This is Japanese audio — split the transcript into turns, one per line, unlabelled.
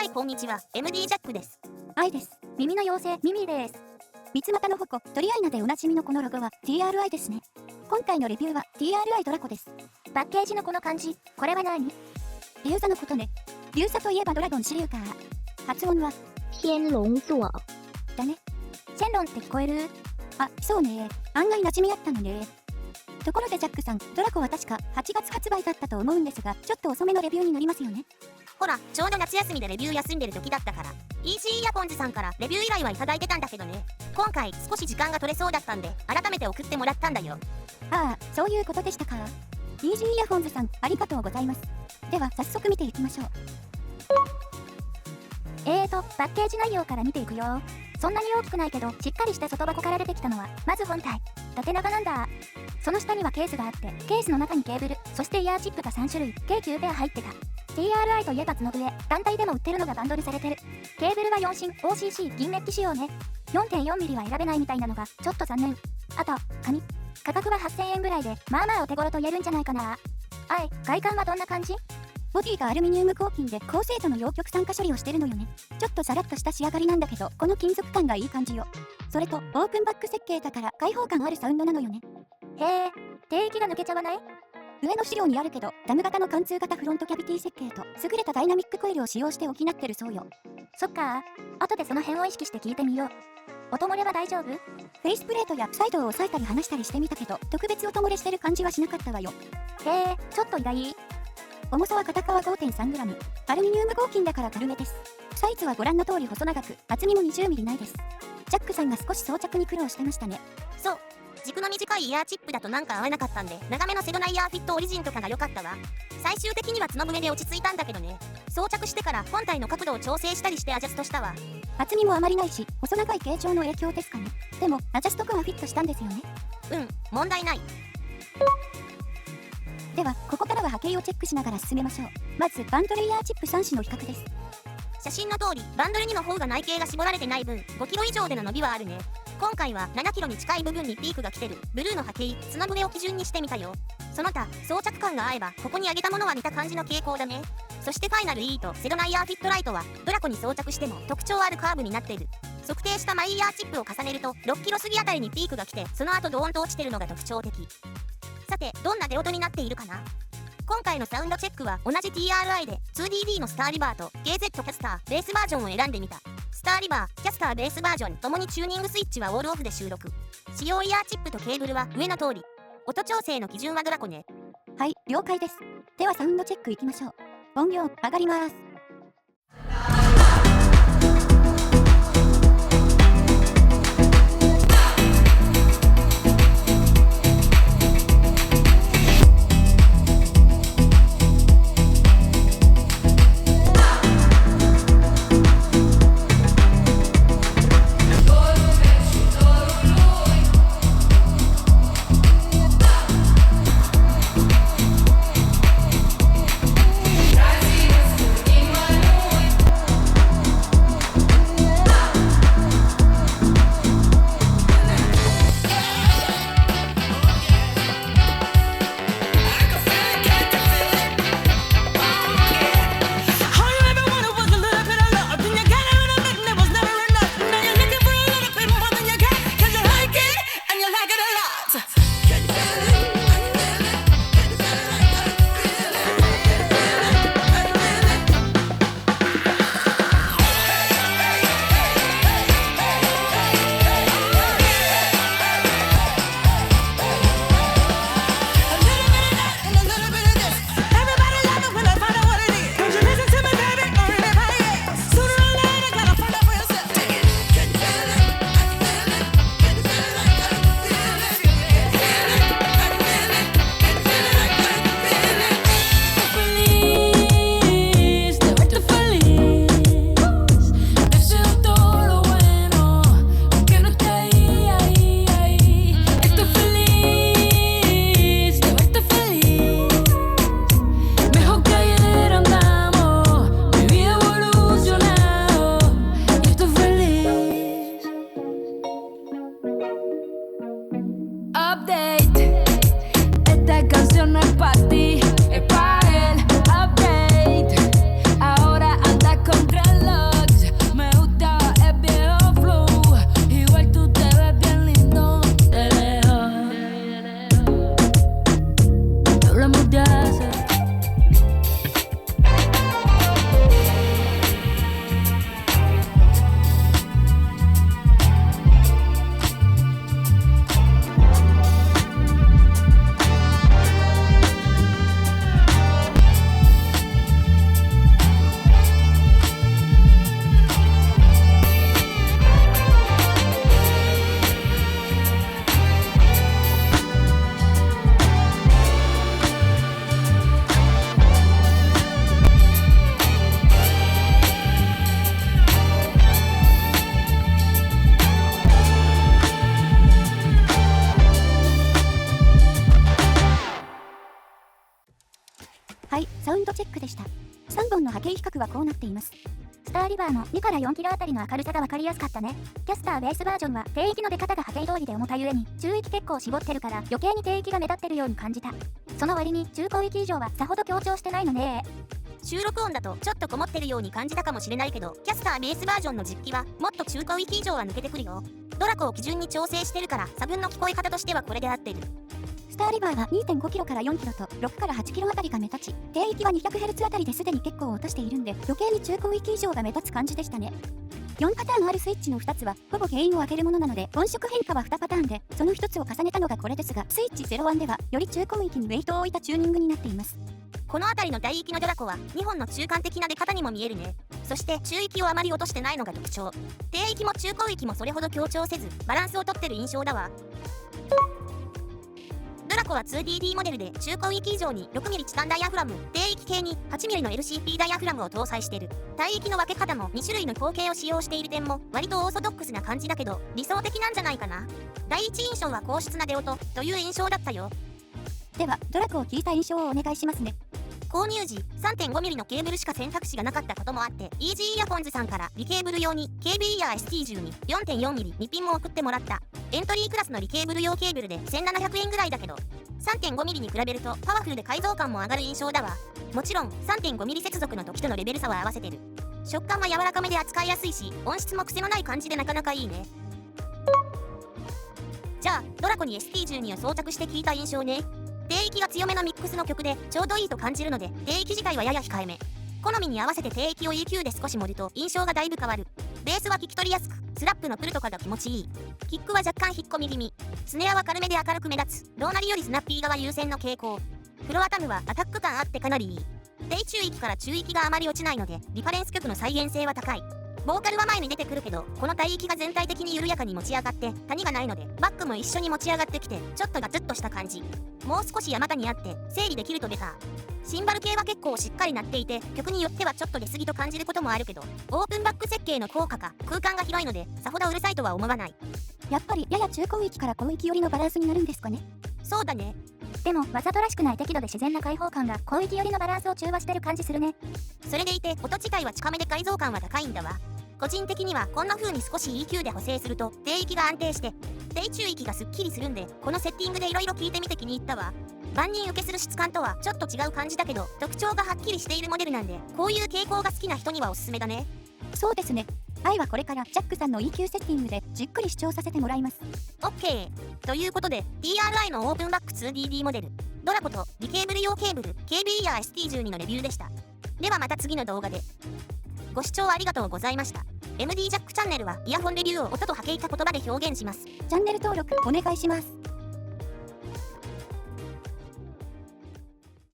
はい、こんにちは。MD ジャックです。
愛です。耳の妖精、ミミです。三つ股の矛、トリアイナでおなじみのこのロゴは TRI ですね。今回のレビューは TRI ドラコです。パッケージのこの漢字、これは何？竜座のことね。竜座といえばドラゴンシリューカー。発音は
天龍座
だね。シェンロンって聞こえる？あ、そうね。案外馴染みあったのね。ところでジャックさん、ドラコは確か8月発売だったと思うんですが、ちょっと遅めのレビューになりますよね。
ほら、ちょうど夏休みでレビュー休んでる時だったから、EC イヤホンズさんからレビュー依頼はいただいてたんだけどね。今回少し時間が取れそうだったんで、改めて送ってもらったんだよ。
ああ、そういうことでしたか。EC イヤホンズさん、ありがとうございます。では、早速見ていきましょう。パッケージ内容から見ていくよ。そんなに大きくないけど、しっかりした外箱から出てきたのは、まず本体。縦長なんだ。その下にはケースがあって、ケースの中にケーブル、そしてイヤーチップが3種類、計9ペア入ってた。TRI といえば角笛、単体でも売ってるのがバンドルされてる。ケーブルは4芯 OCC 銀メッキ仕様ね。4.4mm は選べないみたいなのがちょっと残念。あと、紙。価格は8000円ぐらいで、まあまあお手頃と言えるんじゃないかな。外観はどんな感じ？ボディがアルミニウム合金で高精度の陽極酸化処理をしてるのよね。ちょっとサラッとした仕上がりなんだけど、この金属感がいい感じよ。それと、オープンバック設計だから開放感あるサウンドなのよね。へえ、低域が抜けちゃわない？上の資料にあるけど、ダム型の貫通型フロントキャビティ設計と優れたダイナミックコイルを使用して補ってるそうよ。そっかー。後でその辺を意識して聞いてみよう。音漏れは大丈夫？フェイスプレートやサイドを押さえたり離したりしてみたけど、特別音漏れしてる感じはしなかったわよ。へえ、ちょっと意外。重さは片側 5.3g。アルミニウム合金だから軽めです。サイズはご覧の通り細長く、厚みも 20mm ないです。ジャックさんが少し装着に苦労してましたね。
そう。軸の短いイヤーチップだとなんか合わなかったんで、長めのセドナイヤーフィットオリジンとかが良かったわ。最終的には角笛で落ち着いたんだけどね。装着してから本体の角度を調整したりしてアジャストしたわ。
厚みもあまりないし、細長い形状の影響ですかね。でも、アジャスト感はフィットしたんですよね。
うん、問題ない。
では、ここからは波形をチェックしながら進めましょう。まず、バンドルイヤーチップ3種の比較です。
写真の通り、バンドル2の方が内径が絞られてない分、5キロ以上での伸びはあるね。今回は7キロに近い部分にピークが来てるブルーの波形、角笛を基準にしてみたよ。その他、装着感が合えば、ここに上げたものは似た感じの傾向だね。そしてファイナル E とセドナイヤーフィットライトは、ドラコに装着しても特徴あるカーブになっている。測定したマイイヤーチップを重ねると、6キロ過ぎあたりにピークが来て、その後ドーンと落ちてるのが特徴的。さて、どんな出音になっているかな？今回のサウンドチェックは同じ TRI で 2DD のスターリバーと KZ キャスターベースバージョンを選んでみた。スターリバー、キャスターベースバージョンともにチューニングスイッチはオールオフで収録。使用イヤーチップとケーブルは上の通り。音調整の基準はドラコね。
はい、了解です。ではサウンドチェックいきましょう。音量上がります。はい、サウンドチェックでした。3本の波形比較はこうなっています。スターリバーの2から4キロあたりの明るさが分かりやすかったね。キャスターベースバージョンは低域の出方が波形通りで重たゆえに中域結構絞ってるから余計に低域が目立ってるように感じた。その割に中高域以上はさほど強調してないのね。
収録音だとちょっとこもってるように感じたかもしれないけど、キャスターベースバージョンの実機はもっと中高域以上は抜けてくるよ。ドラコを基準に調整してるから差分の聞こえ方としてはこれで合ってる。
スターリバーは 2.5 キロから4キロと6から8キロあたりが目立ち、低域は 200Hz あたりですでに結構落としているんで余計に中高域以上が目立つ感じでしたね。4パターンあるスイッチの2つはほぼ原因を当てるものなので、音色変化は2パターンでその1つを重ねたのがこれですが、スイッチ01ではより中高域にウェイトを置いたチューニングになっています。
この辺りの大域のドラコは2本の中間的な出方にも見えるね。そして中域をあまり落としてないのが特徴。低域も中高域もそれほど強調せずバランスをとってる印象だわ。ドラコは 2DD モデルで中高域以上に 6mm チタンダイヤフラム、低域系に 8mm の LCP ダイヤフラムを搭載してる。帯域の分け方も2種類の口径を使用している点も割とオーソドックスな感じだけど理想的なんじゃないかな。第一印象は高質な出音という印象だったよ。
ではドラコを聞いた印象をお願いしますね。
購入時 3.5mm のケーブルしか選択肢がなかったこともあって、イージーイヤフォンズさんからリケーブル用に KB や ST12 4.4mm2 ピンも送ってもらった。エントリークラスのリケーブル用ケーブルで1700円ぐらいだけど 3.5mm に比べるとパワフルで改造感も上がる印象だわ。もちろん 3.5mm 接続の時とのレベル差は合わせてる。食感は柔らかめで扱いやすいし、音質も癖のない感じでなかなかいいね。じゃあドラコに ST12 を装着して聞いた印象ね。低域が強めのミックスの曲でちょうどいいと感じるので、低域自体はやや控えめ。好みに合わせて低域を EQ で少し盛ると印象がだいぶ変わる。ベースは聞き取りやすく、スラップのプルとかが気持ちいい。キックは若干引っ込み気味。スネアは軽めで明るく目立つ。ローナリよりスナッピー側優先の傾向。フロアタムはアタック感あってかなりいい。低中域から中域があまり落ちないのでリファレンス曲の再現性は高い。ボーカルは前に出てくるけど、この帯域が全体的に緩やかに持ち上がって谷がないのでバックも一緒に持ち上がってきてちょっとガツッとした感じ。もう少し山谷あって整理できるとベター。シンバル系は結構しっかり鳴っていて曲によってはちょっと出過ぎと感じることもあるけど、オープンバック設計の効果か空間が広いのでさほどうるさいとは思わない。
やっぱりやや中高域から高域寄りのバランスになるんですかね。
そうだね。
でもわざとらしくない適度で自然な開放感が高域寄りのバランスを中和してる感じするね。
それでいて音自体は近めで改造感は高いんだわ。個人的にはこんな風に少し EQ で補正すると低域が安定して低中域がすっきりするんで、このセッティングで色々聞いてみて気に入ったわ。万人受けする質感とはちょっと違う感じだけど特徴がはっきりしているモデルなんで、こういう傾向が好きな人にはおすすめだね。
そうですね。愛はこれからジャックさんの EQ セッティングでじっくり視聴させてもらいます。
OK。 ということで TRI のオープンバック 2DD モデルドラコとリケーブル用ケーブル KB や ST12 のレビューでした。ではまた次の動画で。ご視聴ありがとうございました。 MD ジャックチャンネルはイヤホンレビューを音と波形た言葉で表現します。
チャンネル登録お願いします。